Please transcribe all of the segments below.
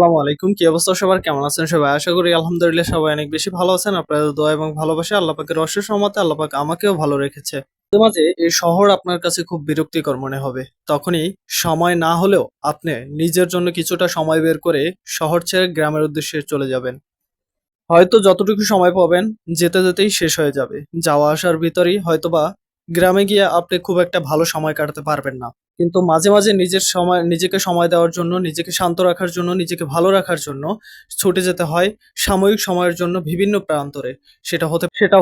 আসসালামু আলাইকুম। কি অবস্থা সবার? কেমন আছেন সবাই? আশা করি আলহামদুলিল্লাহ সবাই অনেক বেশি ভালো আছেন। আপনাদের দোয়া এবং ভালোবাসায় আল্লাহ পাকের অশেষ রহমতে আল্লাহ পাক আমাকেও ভালো রেখেছে। মাঝে, মাঝে এই শহর আপনার কাছে খুব বিরক্তিকর মনে হবে। তখনই সময় না হলেও আপনি নিজের জন্য কিছুটা সময় বের করে শহর ছেড়ে গ্রামের উদ্দেশ্যে চলে যাবেন। হয়তো যতটুকু সময় পাবেন যেতে, যেতেই শেষ হয়ে যাবে। যাওয়া আসার ভিতরেই হয়তোবা গ্রামে গিয়ে আপনি খুব একটা ভালো সময় কাটাতে পারবেন না। কিন্তু মাঝে, মাঝে নিজেকে সময় দেওয়ার জন্য, নিজেকে শান্ত রাখার জন্য, নিজেকে ভালো রাখার জন্য ছুটে যেতে হয় সাময়িক সময়ের জন্য বিভিন্ন প্রান্তরে। সেটা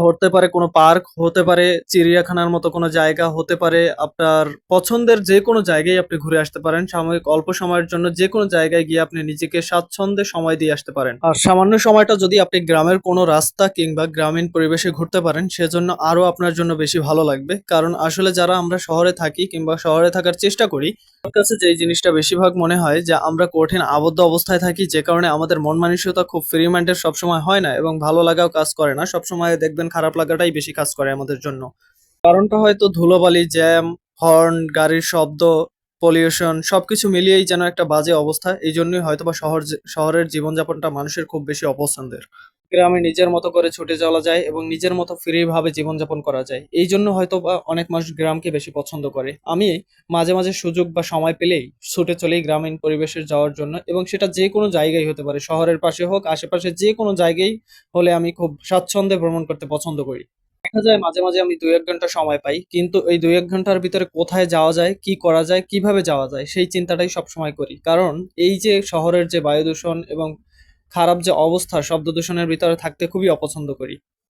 হতে পারে কোনো পার্ক, হতে পারে চিড়িয়াখানার মতো কোনো জায়গা, হতে পারে আপনার পছন্দের যেকোনো জায়গায় আপনি ঘুরে আসতে পারেন। সাময়িক অল্প সময়ের জন্য যেকোনো জায়গায় গিয়ে আপনি নিজেকে স্বাচ্ছন্দ্যে সময় দিয়ে আসতে পারেন। আর সামান্য সময়টা যদি আপনি গ্রামের কোনো রাস্তা কিংবা গ্রামীণ পরিবেশে ঘুরতে পারেন, সেজন্য আরো আপনার জন্য বেশি ভালো লাগবে। কারণ আসলে যারা আমরা শহরে থাকি কিংবা শহরে থাকার চেষ্টা করি, আমার কাছে যেই জিনিসটা বেশিরভাগ মনে হয় যে আমরা কঠিন আবদ্ধ অবস্থায় থাকি, যে কারণে আমাদের মন মানসিকতা খুব ফ্রি মাইন্ডেড সবসময় হয় না এবং ভালো লাগাও কাজ করে না। সবসময় দেখবেন খারাপ লাগাটাই বেশি কাজ করে আমাদের জন্য। কারণটা হয়তো ধুলোবালি, জ্যাম, হর্ন, গাড়ির শব্দ, পলিউশন সবকিছু মিলিয়েই যেন একটা বাজে অবস্থা। এইজন্যই হয়তোবা শহরের জীবনযাপনটা মানুষের খুব বেশি অপছন্দের। গ্রামে নিজের মতো করে ছুটে চলা যায় এবং নিজের মতো ফ্রি ভাবে জীবনযাপন করা যায়। এইজন্য হয়তোবা অনেক মানুষ গ্রামকে বেশি পছন্দ করে। আমি মাঝে, মাঝে সুযোগ বা সময় পেলেই ছুটে চলি গ্রামীণ পরিবেশে যাওয়ার জন্য এবং সেটা যেকোনো জায়গায় হতে পারে। শহরের পাশে হোক, আশেপাশে যেকোনো জায়গায় হলে আমি খুব স্বাচ্ছন্দ্যে ভ্রমণ করতে পছন্দ করি। দেখা যায় মাঝে, মাঝে আমি ২-১ ঘন্টা সময় পাই। কিন্তু এই ২-১ ঘন্টার ভিতরে কোথায় যাওয়া যায়, কি করা যায়, কিভাবে যাওয়া যায় সেই চিন্তাটাই সবসময় করি। কারণ এই যে শহরের যে বায়ু দূষণ এবং খারাপ যে অবস্থা, শব্দ দূষণের ভিতরে থাকতে খুবই অপছন্দ করি।